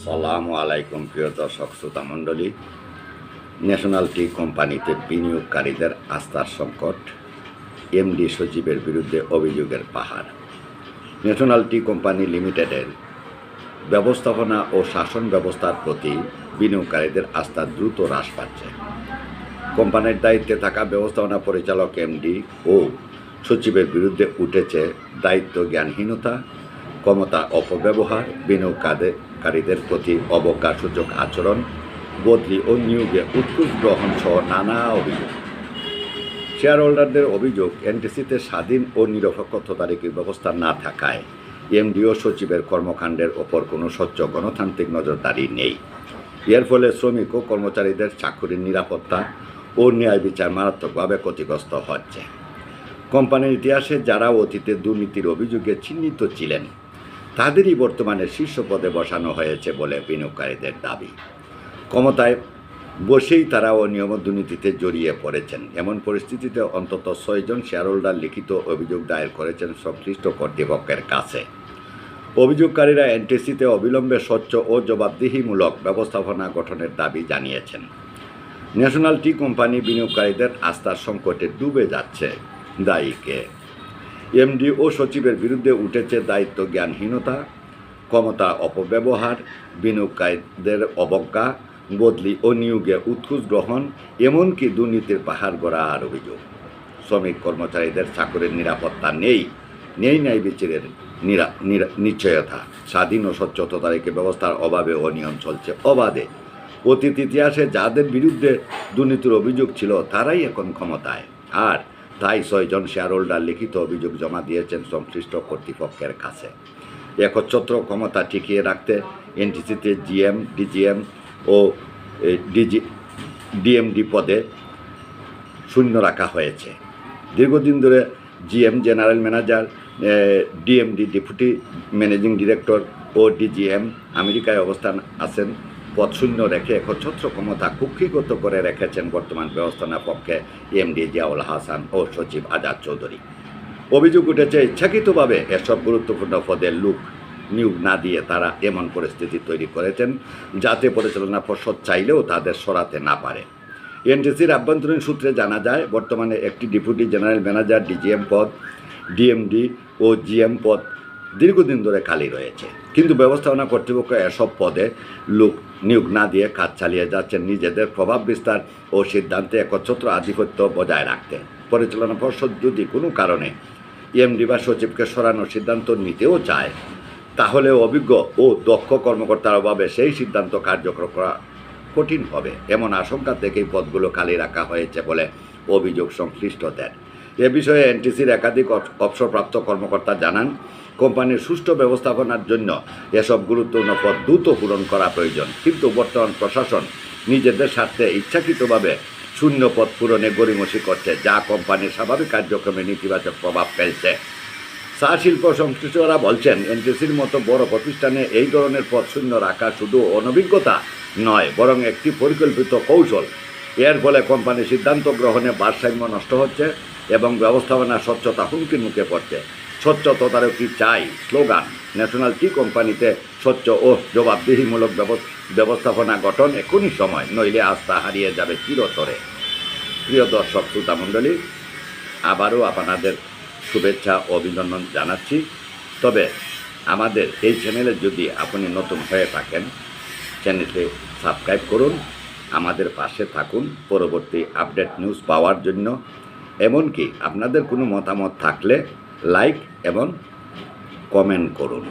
সালামু আলাইকুম প্রিয় দর্শক শ্রোতা মণ্ডলী। ন্যাশনাল টি কোম্পানিতে বিনিয়োগকারীদের আস্থার সংকট, এমডি সচিবের বিরুদ্ধে অভিযোগের পাহাড়। ন্যাশনাল টি কোম্পানি লিমিটেডের ব্যবস্থাপনা ও শাসন ব্যবস্থার প্রতি বিনিয়োগকারীদের আস্থা দ্রুত হ্রাস পাচ্ছে। কোম্পানির দায়িত্বে থাকা ব্যবস্থাপনা পরিচালক এমডি ও সচিবের বিরুদ্ধে উঠেছে দায়িত্ব জ্ঞানহীনতা, ক্ষমতা অপব্যবহার, বিনিয়োগকারীদের প্রতি অবজ্ঞাসূচক আচরণ, বদলি ও নিয়োগে উৎকুচ গ্রহণ সহ নানা অভিযোগ। শেয়ার হোল্ডারদের অভিযোগ, এনটিসিতে স্বাধীন ও নিরপেক্ষ তদারকি ব্যবস্থা না থাকায় এমডি ও সচিবের কর্মকাণ্ডের ওপর কোনো স্বচ্ছ গণতান্ত্রিক নজরদারি নেই। এর ফলে শ্রমিক ও কর্মচারীদের চাকরির নিরাপত্তা ও ন্যায় বিচার মারাত্মকভাবে ক্ষতিগ্রস্ত হচ্ছে। কোম্পানির ইতিহাসে যারা অতীতে দুর্নীতির অভিযোগে চিহ্নিত ছিলেন তাদেরই বর্তমানে শীর্ষ পদে বসানো হয়েছে বলে বিনিয়োগকারীদের দাবি। ক্ষমতায় বসেই তারা অনিয়ম দুর্নীতিতে জড়িয়ে পড়েছেন। এমন পরিস্থিতিতে অন্তত 6 জন শেয়ারহোল্ডার লিখিত অভিযোগ দায়ের করেছেন সংশ্লিষ্ট কর্তৃপক্ষের কাছে। অভিযোগকারীরা এনটিসিতে অবিলম্বে স্বচ্ছ ও জবাবদিহিমূলক ব্যবস্থাপনা গঠনের দাবি জানিয়েছেন। ন্যাশনাল টি কোম্পানি বিনিয়োগকারীদের আস্থার সংকটে ডুবে যাচ্ছে। দায়ী কে? এমডি ও সচিবের বিরুদ্ধে উঠেছে দায়িত্ব জ্ঞানহীনতা, ক্ষমতা অপব্যবহার, বিনিয়োগকারীদের অবজ্ঞা, বদলি ও নিয়োগে উৎকুচ গ্রহণ, এমনকি দুর্নীতির পাহাড় গড়ার অভিযোগ। শ্রমিক কর্মচারীদের চাকরির নিরাপত্তা নেই ন্যায় বিচারের নিশ্চয়তা, স্বাধীন ও স্বচ্ছ তদারকি ব্যবস্থার অভাবে অনিয়ম চলছে অবাধে। অতীত ইতিহাসে যাদের বিরুদ্ধে দুর্নীতির অভিযোগ ছিল তারাই এখন ক্ষমতায়, আর তাই 6 জন শেয়ারহোল্ডার লিখিত অভিযোগ জমা দিয়েছেন সংশ্লিষ্ট কর্তৃপক্ষের কাছে। একচ্ছত্র ক্ষমতা টিকিয়ে রাখতে এনটিসিতে জিএম, ডিজিএম ও ডিএমডি পদে শূন্য রাখা হয়েছে। দীর্ঘদিন ধরে GM, general manager, DMD, deputy managing director ও ডিজিএম আমেরিকায় অবস্থান আছেন। পদ শূন্য রেখে একচ্ছত্র ক্ষমতা কুক্ষিগত করে রেখেছেন বর্তমান ব্যবস্থাপনা পক্ষে এমডি জিয়াউল হাসান ও সচিব আজাদ চৌধুরী। অভিযোগ উঠেছে ইচ্ছাকৃতভাবে এসব গুরুত্বপূর্ণ পদে লোক নিয়োগ না দিয়ে তারা এমন পরিস্থিতি তৈরি করেছেন যাতে পরিচালনা পর্ষদ চাইলেও তাদের সরাতে না পারে। এনটিসির আভ্যন্তরীণ সূত্রে জানা যায়, বর্তমানে একটি ডেপুটি জেনারেল ম্যানেজার, ডিজিএম পদ, ডিএমডি ও জিএম পদ দীর্ঘদিন ধরে খালি রয়েছে। কিন্তু ব্যবস্থাপনা কর্তৃপক্ষ এসব পদে লোক নিয়োগ না দিয়ে কাজ চালিয়ে যাচ্ছেন নিজেদের প্রভাব বিস্তার ও সিদ্ধান্তে একচ্ছত্র আধিপত্য বজায় রাখতে। পরিচালনা পর্ষদ যদি কোনো কারণে এমডি বা সচিবকে সরানোর সিদ্ধান্ত নিতেও চায়, তাহলে অভিজ্ঞ ও দক্ষ কর্মকর্তার অভাবে সেই সিদ্ধান্ত কার্যকর করা কঠিন হবে। এমন আশঙ্কা থেকেই পদগুলো খালি রাখা হয়েছে বলে অভিযোগ সংশ্লিষ্টদের। এ বিষয়ে এনটিসির একাধিক অবসরপ্রাপ্ত কর্মকর্তা জানান, কোম্পানির সুষ্ঠু ব্যবস্থাপনার জন্য এসব গুরুত্বপূর্ণ পদ দ্রুত পূরণ করা প্রয়োজন। কিন্তু বর্তমান প্রশাসন নিজেদের স্বার্থে ইচ্ছাকৃতভাবে শূন্য পদ পূরণে গড়িমসি করছে, যা কোম্পানির স্বাভাবিক কার্যক্রমে নেতিবাচক প্রভাব ফেলছে। চা শিল্প সংশ্লিষ্টরা বলছেন, এনটিসির মতো বড় প্রতিষ্ঠানে এই ধরনের পদ শূন্য রাখা শুধু অনভিজ্ঞতা নয়, বরং একটি পরিকল্পিত কৌশল। এর ফলে কোম্পানির সিদ্ধান্ত গ্রহণে ভারসাম্য নষ্ট হচ্ছে এবং ব্যবস্থাপনা স্বচ্ছতা হুমকির মুখে পড়ছে। স্বচ্ছ তদারকি চাই স্লোগান। ন্যাশনাল টি কোম্পানিতে স্বচ্ছ ও জবাবদিহিমূলক ব্যবস্থাপনা গঠন এখনই সময়, নইলে আস্থা হারিয়ে যাবে চিরতরে। প্রিয় দর্শক শ্রোতা মণ্ডলী, আবারও আপনাদের শুভেচ্ছা ও অভিনন্দন জানাচ্ছি। তবে আমাদের এই চ্যানেলে যদি আপনি নতুন হয়ে থাকেন, চ্যানেলটি সাবস্ক্রাইব করুন, আমাদের পাশে থাকুন পরবর্তী আপডেট নিউজ পাওয়ার জন্য। এমনকি আপনাদের কোনো মতামত থাকলে লাইক এবং কমেন্ট করুন।